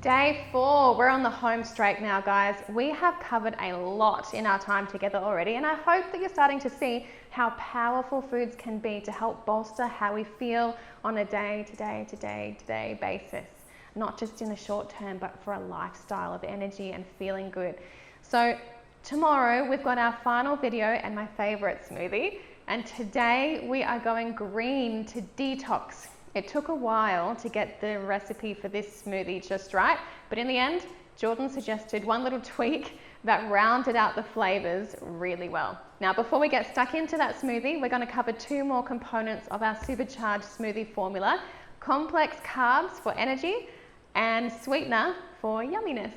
Day 4, we're on the home straight now, guys. We have covered a lot in our time together already, and I hope that you're starting to see how powerful foods can be to help bolster how we feel on a day-to-day basis. Not just in the short term, but for a lifestyle of energy and feeling good. So tomorrow we've got our final video and my favorite smoothie, and today we are going green to detox. It took a while to get the recipe for this smoothie just right, but in the end, Jordan suggested one little tweak that rounded out the flavors really well. Now, before we get stuck into that smoothie, we're going to cover 2 more components of our Supercharged smoothie formula: complex carbs for energy and sweetener for yumminess.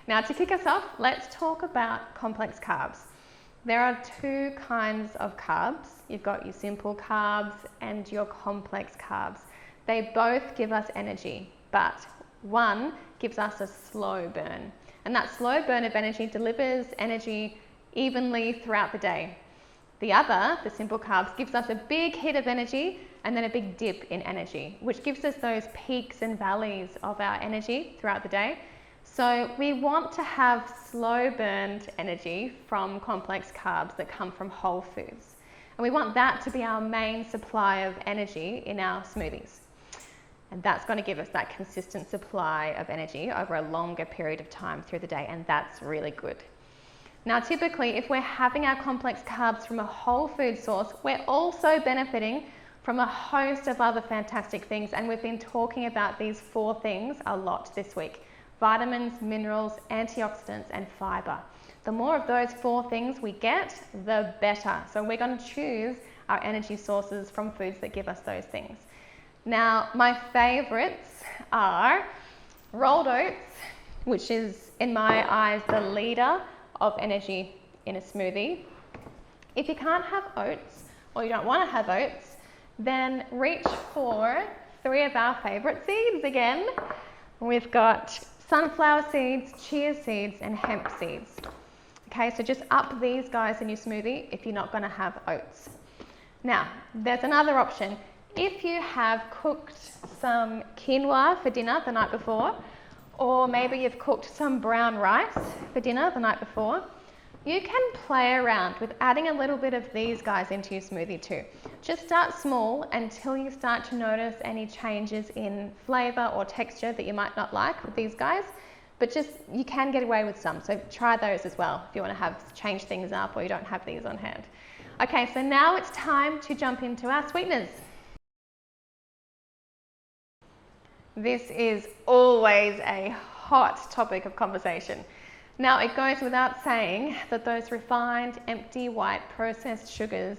Now, to kick us off, let's talk about complex carbs. There are 2 kinds of carbs. You've got your simple carbs and your complex carbs. They both give us energy, but one gives us a slow burn. And that slow burn of energy delivers energy evenly throughout the day. The other, the simple carbs, gives us a big hit of energy and then a big dip in energy, which gives us those peaks and valleys of our energy throughout the day. So we want to have slow burned energy from complex carbs that come from whole foods. And we want that to be our main supply of energy in our smoothies. And that's going to give us that consistent supply of energy over a longer period of time through the day, and that's really good. Now, typically, if we're having our complex carbs from a whole food source, we're also benefiting from a host of other fantastic things, and we've been talking about these 4 things a lot this week: vitamins, minerals, antioxidants, and fiber. The more of those 4 things we get, the better. So we're going to choose our energy sources from foods that give us those things. Now, my favorites are rolled oats, which is, in my eyes, the leader of energy in a smoothie. If you can't have oats, or you don't want to have oats, then reach for 3 of our favorite seeds again. We've got sunflower seeds, chia seeds, and hemp seeds. Okay, so just up these guys in your smoothie if you're not going to have oats. Now, there's another option. If you have cooked some quinoa for dinner the night before, or maybe you've cooked some brown rice for dinner the night before, you can play around with adding a little bit of these guys into your smoothie too. Just start small until you start to notice any changes in flavor or texture that you might not like with these guys, but just, you can get away with some, so try those as well if you want to change things up or you don't have these on hand. Okay, so now it's time to jump into our sweeteners. This is always a hot topic of conversation. Now, it goes without saying that those refined, empty, white, processed sugars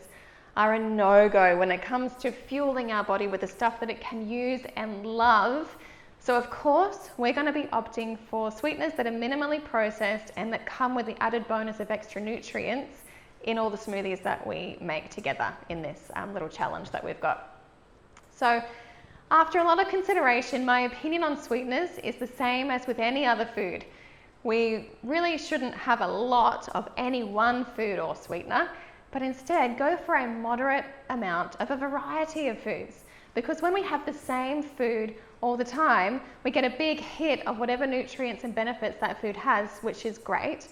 are a no-go when it comes to fueling our body with the stuff that it can use and love. So, of course, we're going to be opting for sweeteners that are minimally processed and that come with the added bonus of extra nutrients in all the smoothies that we make together in this little challenge that we've got. So, after a lot of consideration, my opinion on sweeteners is the same as with any other food. We really shouldn't have a lot of any one food or sweetener, but instead go for a moderate amount of a variety of foods. Because when we have the same food all the time, we get a big hit of whatever nutrients and benefits that food has, which is great.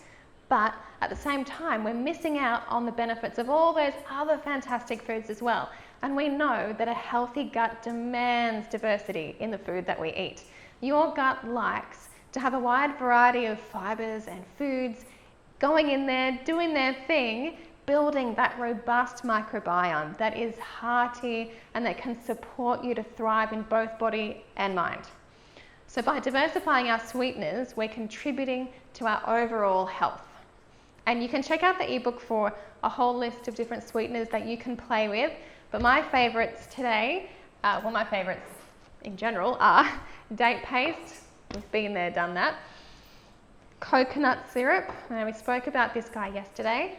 But at the same time, we're missing out on the benefits of all those other fantastic foods as well. And we know that a healthy gut demands diversity in the food that we eat. Your gut likes to have a wide variety of fibers and foods going in there, doing their thing, building that robust microbiome that is hearty and that can support you to thrive in both body and mind. So by diversifying our sweeteners, we're contributing to our overall health. And you can check out the ebook for a whole list of different sweeteners that you can play with. But my favorites today, my favorites in general are date paste. We've been there, done that. Coconut syrup. Now, we spoke about this guy yesterday.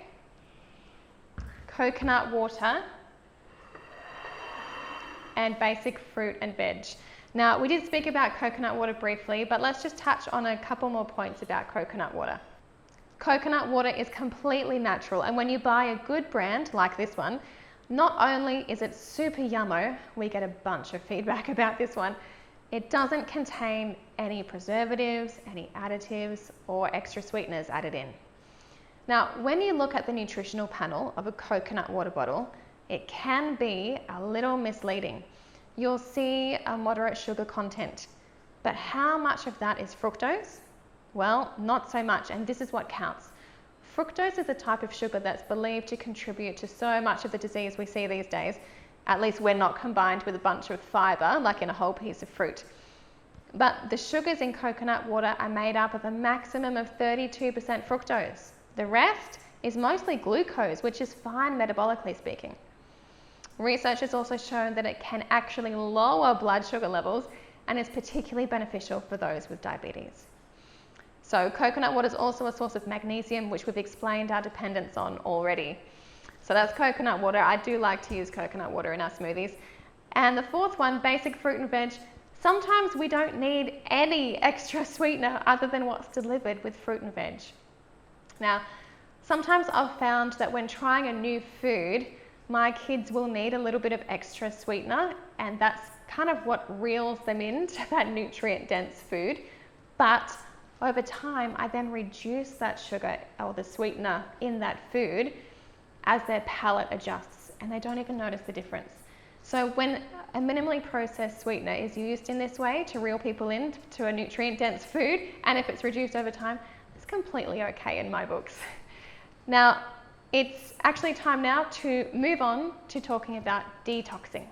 Coconut water. And basic fruit and veg. Now, we did speak about coconut water briefly, but let's just touch on a couple more points about coconut water. Coconut water is completely natural, and when you buy a good brand like this one, not only is it super yummo, we get a bunch of feedback about this one, It doesn't contain any preservatives, any additives, or extra sweeteners added in. Now, when you look at the nutritional panel of a coconut water bottle, it can be a little misleading. You'll see a moderate sugar content, but how much of that is fructose? Well, not so much, and this is what counts. Fructose is a type of sugar that's believed to contribute to so much of the disease we see these days, at least when not combined with a bunch of fiber, like in a whole piece of fruit. But the sugars in coconut water are made up of a maximum of 32% fructose. The rest is mostly glucose, which is fine metabolically speaking. Research has also shown that it can actually lower blood sugar levels and is particularly beneficial for those with diabetes. So coconut water is also a source of magnesium, which we've explained our dependence on already. So that's coconut water. I do like to use coconut water in our smoothies. And the fourth one, basic fruit and veg. Sometimes we don't need any extra sweetener other than what's delivered with fruit and veg. Now, sometimes I've found that when trying a new food, my kids will need a little bit of extra sweetener, and that's kind of what reels them into that nutrient-dense food. But over time, I then reduce that sugar or the sweetener in that food as their palate adjusts, and they don't even notice the difference. So when a minimally processed sweetener is used in this way to reel people into a nutrient-dense food, and if it's reduced over time, it's completely okay in my books. Now, it's actually time now to move on to talking about detoxing.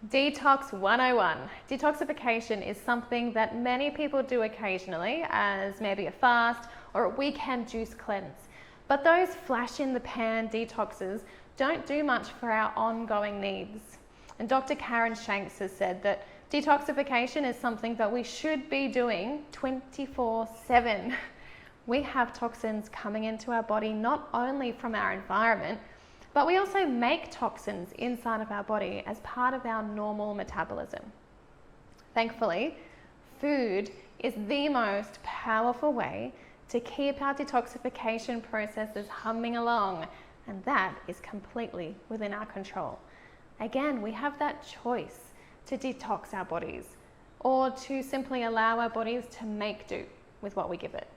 Detox 101. Detoxification is something that many people do occasionally as maybe a fast or a weekend juice cleanse. But those flash in the pan detoxes don't do much for our ongoing needs. And Dr. Karen Shanks has said that detoxification is something that we should be doing 24/7. We have toxins coming into our body not only from our environment, but we also make toxins inside of our body as part of our normal metabolism. Thankfully, food is the most powerful way to keep our detoxification processes humming along, and that is completely within our control. Again, we have that choice to detox our bodies or to simply allow our bodies to make do with what we give it.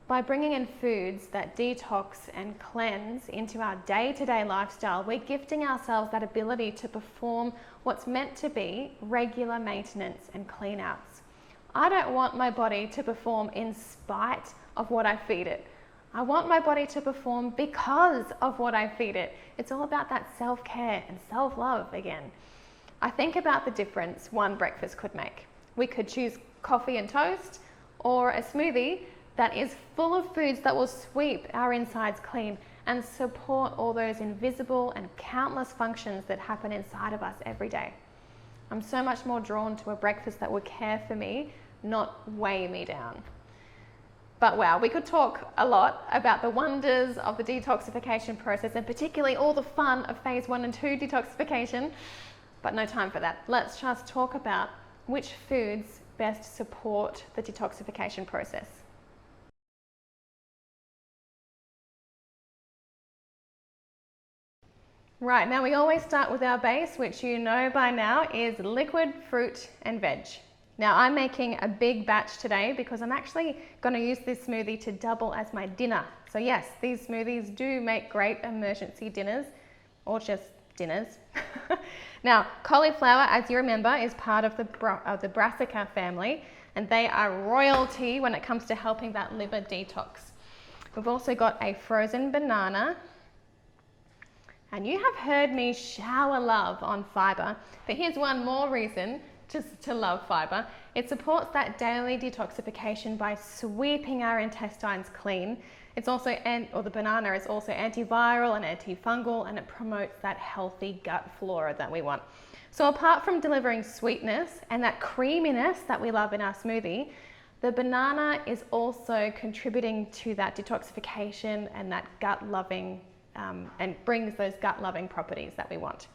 By bringing in foods that detox and cleanse into our day-to-day lifestyle, we're gifting ourselves that ability to perform what's meant to be regular maintenance and clean outs. I don't want my body to perform in spite of what I feed it. I want my body to perform because of what I feed it. It's all about that self-care and self-love again. I think about the difference one breakfast could make. We could choose coffee and toast or a smoothie that is full of foods that will sweep our insides clean and support all those invisible and countless functions that happen inside of us every day. I'm so much more drawn to a breakfast that will care for me, not weigh me down. But wow, we could talk a lot about the wonders of the detoxification process and particularly all the fun of phase 1 and 2 detoxification, but no time for that. Let's just talk about which foods best support the detoxification process. Right, now we always start with our base, which you know by now is liquid fruit and veg. Now I'm making a big batch today because I'm actually going to use this smoothie to double as my dinner. So yes, these smoothies do make great emergency dinners or just dinners. Now cauliflower, as you remember, is part of the brassica family, and they are royalty when it comes to helping that liver detox. We've also got a frozen banana. And you have heard me shower love on fiber, but here's one more reason to love fiber. It supports that daily detoxification by sweeping our intestines clean. It's also, the banana is also antiviral and antifungal, and it promotes that healthy gut flora that we want. So apart from delivering sweetness and that creaminess that we love in our smoothie, the banana is also contributing to that detoxification and that gut loving and brings those gut-loving properties that we want.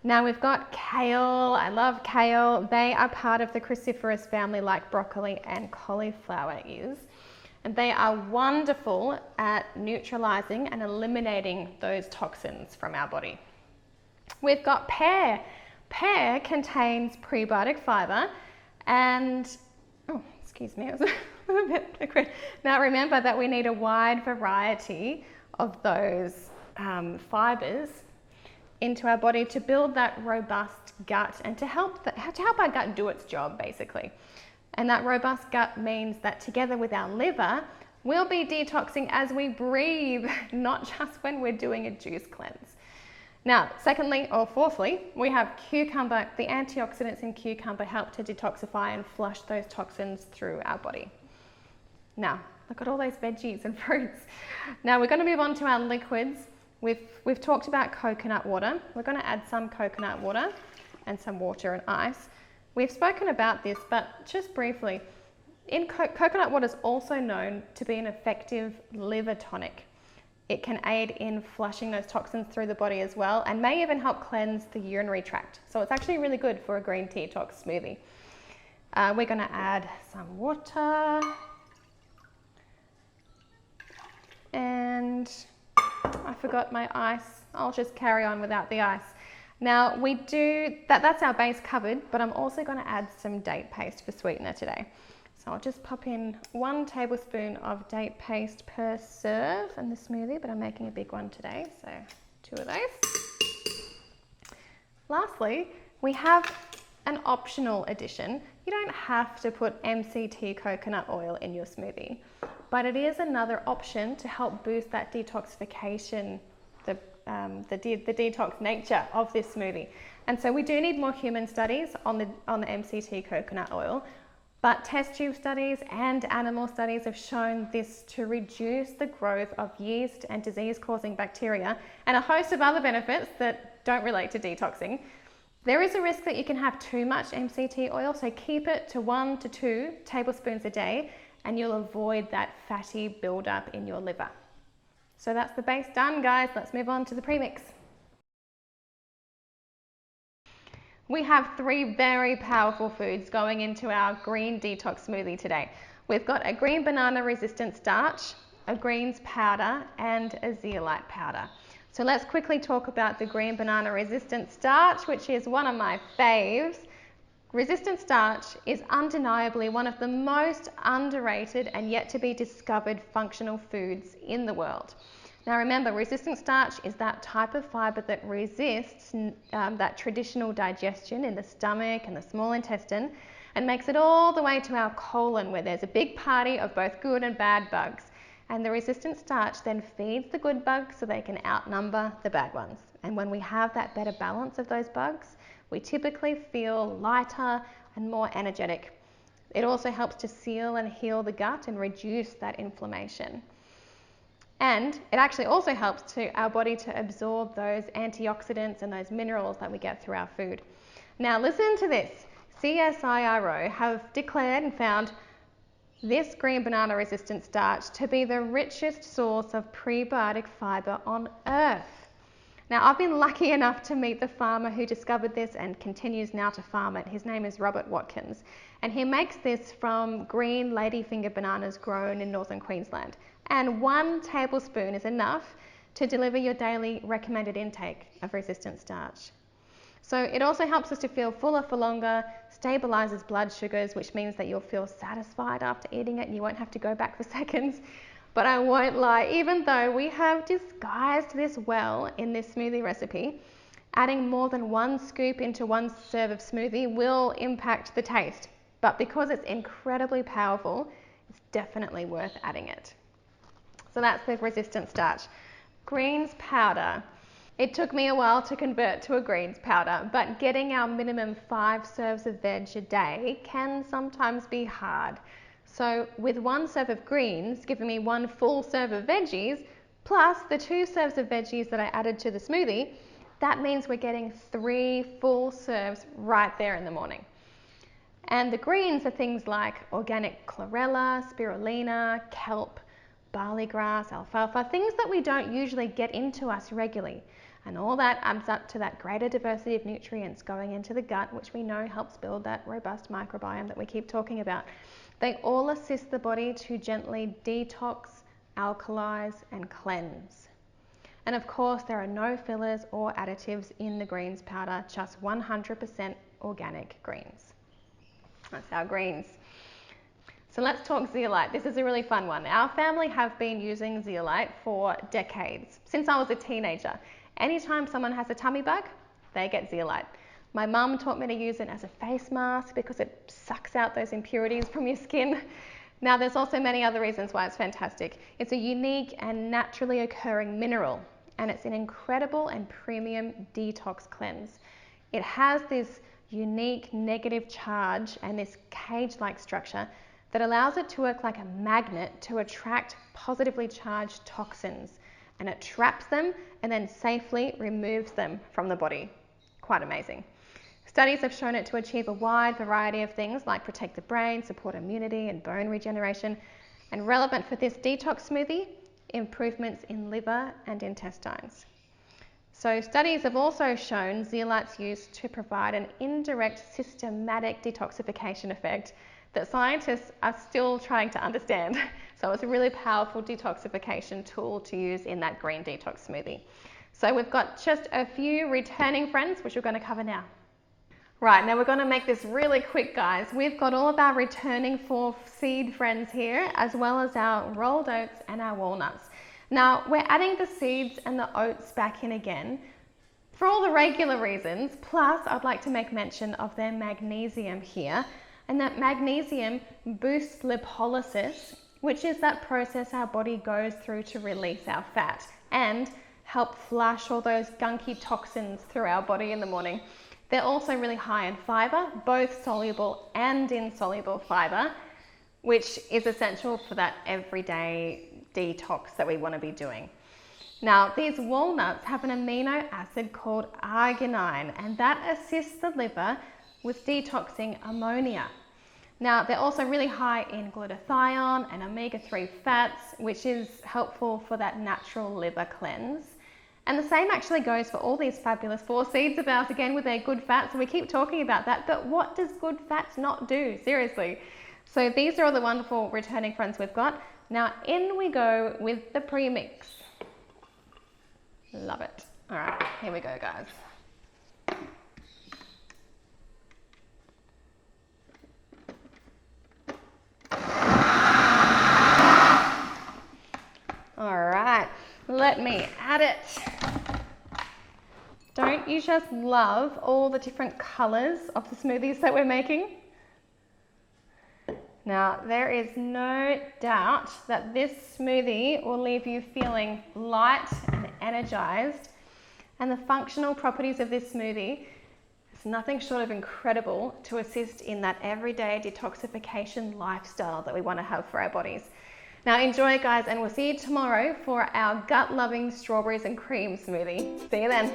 Now we've got kale. I love kale. They are part of the cruciferous family like broccoli and cauliflower is. And they are wonderful at neutralizing and eliminating those toxins from our body. We've got pear. Pear contains prebiotic fiber and, oh, excuse me, it was a little bit liquid. Now remember that we need a wide variety of those fibers into our body to build that robust gut and to help our gut do its job, basically. And that robust gut means that together with our liver, we'll be detoxing as we breathe, not just when we're doing a juice cleanse. Now, fourthly, we have cucumber. The antioxidants in cucumber help to detoxify and flush those toxins through our body. Now, look at all those veggies and fruits. Now we're going to move on to our liquids. We've talked about coconut water. We're going to add some coconut water and some water and ice. We've spoken about this, but just briefly, coconut water is also known to be an effective liver tonic. It can aid in flushing those toxins through the body as well, and may even help cleanse the urinary tract. So it's actually really good for a green tea detox smoothie. We're going to add some water, and I forgot my ice. I'll just carry on without the ice. Now we do that's our base covered, but I'm also going to add some date paste for sweetener today. So I'll just pop in 1 tablespoon of date paste per serve in the smoothie, but I'm making a big one today, so 2 of those. Lastly, we have an optional addition. You don't have to put MCT coconut oil in your smoothie, but it is another option to help boost that detoxification, the detox nature of this smoothie. And so we do need more human studies on the MCT coconut oil. But test tube studies and animal studies have shown this to reduce the growth of yeast and disease-causing bacteria and a host of other benefits that don't relate to detoxing. There is a risk that you can have too much MCT oil, so keep it to 1 to 2 tablespoons a day and you'll avoid that fatty buildup in your liver. So that's the base done, guys. Let's move on to the premix. We have 3 very powerful foods going into our green detox smoothie today. We've got a green banana resistant starch, a greens powder, and a zeolite powder. So let's quickly talk about the green banana resistant starch, which is one of my faves. Resistant starch is undeniably one of the most underrated and yet to be discovered functional foods in the world. Now remember, resistant starch is that type of fiber that resists that traditional digestion in the stomach and the small intestine and makes it all the way to our colon, where there's a big party of both good and bad bugs. And the resistant starch then feeds the good bugs so they can outnumber the bad ones. And when we have that better balance of those bugs, we typically feel lighter and more energetic. It also helps to seal and heal the gut and reduce that inflammation. And it actually also helps our body to absorb those antioxidants and those minerals that we get through our food. Now listen to this. CSIRO have declared and found this green banana resistant starch to be the richest source of prebiotic fiber on earth. Now I've been lucky enough to meet the farmer who discovered this and continues now to farm it. His name is Robert Watkins, and he makes this from green ladyfinger bananas grown in northern Queensland. And 1 tablespoon is enough to deliver your daily recommended intake of resistant starch. So it also helps us to feel fuller for longer, stabilizes blood sugars, which means that you'll feel satisfied after eating it and you won't have to go back for seconds. But I won't lie, even though we have disguised this well in this smoothie recipe, adding more than 1 scoop into 1 serve of smoothie will impact the taste. But because it's incredibly powerful, it's definitely worth adding it. So that's the resistant starch. Greens powder. It took me a while to convert to a greens powder, but getting our minimum 5 serves of veg a day can sometimes be hard. So with 1 serve of greens giving me 1 full serve of veggies, plus the 2 serves of veggies that I added to the smoothie, that means we're getting 3 full serves right there in the morning. And the greens are things like organic chlorella, spirulina, kelp, barley grass, alfalfa, things that we don't usually get into us regularly. And all that adds up to that greater diversity of nutrients going into the gut, which we know helps build that robust microbiome that we keep talking about. They all assist the body to gently detox, alkalize, and cleanse. And of course, there are no fillers or additives in the greens powder, just 100% organic greens. That's our greens. So let's talk zeolite. This is a really fun one. Our family have been using zeolite for decades, since I was a teenager. Anytime someone has a tummy bug, they get zeolite. My mum taught me to use it as a face mask because it sucks out those impurities from your skin. Now, there's also many other reasons why it's fantastic. It's a unique and naturally occurring mineral, and it's an incredible and premium detox cleanse. It has this unique negative charge and this cage-like structure that allows it to work like a magnet to attract positively charged toxins, and it traps them and then safely removes them from the body. Quite amazing. Studies have shown it to achieve a wide variety of things like protect the brain, support immunity and bone regeneration, and relevant for this detox smoothie, improvements in liver and intestines. So studies have also shown zeolite's use to provide an indirect systematic detoxification effect that scientists are still trying to understand. So it's a really powerful detoxification tool to use in that green detox smoothie. So we've got just a few returning friends, which we're going to cover now. Right, now we're going to make this really quick, guys. We've got all of our returning 4 seed friends here, as well as our rolled oats and our walnuts. Now, we're adding the seeds and the oats back in again for all the regular reasons, plus I'd like to make mention of their magnesium here. And that magnesium boosts lipolysis, which is that process our body goes through to release our fat and help flush all those gunky toxins through our body in the morning. They're also really high in fiber, both soluble and insoluble fiber, which is essential for that everyday detox that we want to be doing. Now, these walnuts have an amino acid called arginine, and that assists the liver with detoxing ammonia. Now, they're also really high in glutathione and omega-3 fats, which is helpful for that natural liver cleanse. And the same actually goes for all these fabulous 4 seeds of ours, again, with their good fats. And we keep talking about that, but what does good fats not do? Seriously. So these are all the wonderful returning friends we've got. Now, in we go with the premix. Love it. All right, here we go, guys. All right, let me add it. Don't you just love all the different colors of the smoothies that we're making? Now, there is no doubt that this smoothie will leave you feeling light and energized. And the functional properties of this smoothie is nothing short of incredible to assist in that everyday detoxification lifestyle that we want to have for our bodies. Now enjoy, guys, and we'll see you tomorrow for our gut-loving strawberries and cream smoothie. See you then.